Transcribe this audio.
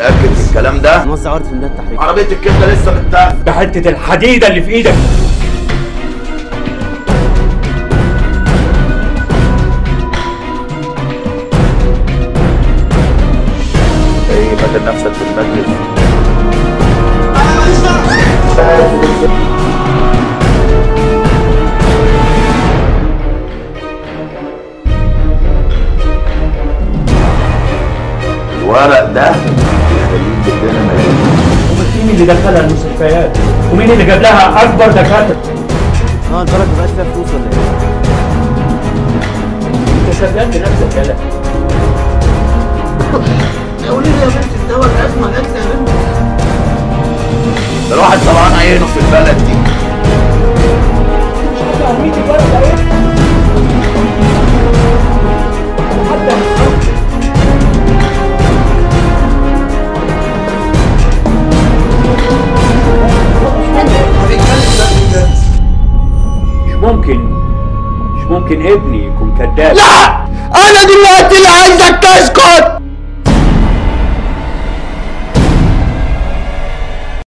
متأكد من الكلام ده؟ نوزع ورد في ميدان التحرير. عربية الكبدة لسه بتتاخد بحتة الحديدة اللي في ايدك. ايه فاكر نفسك في المجلس؟ الورق ده يخليك الدنيا مليانة. مين اللي دخلها المستشفيات؟ ومين اللي جاب لها اكبر دكاتره؟ البلد مبقاش فيها فلوس ولا ايه؟ انت شغال بنفسك يالا. قولي لي يا بنت الدواء الازمه جات لي يا بنت. ده الواحد طبعا عينه في البلد دي. مش عارف اهميه الورق ده ايه؟ مش ممكن ابني يكون كذاب. لا! أنا دلوقتي اللي عايزك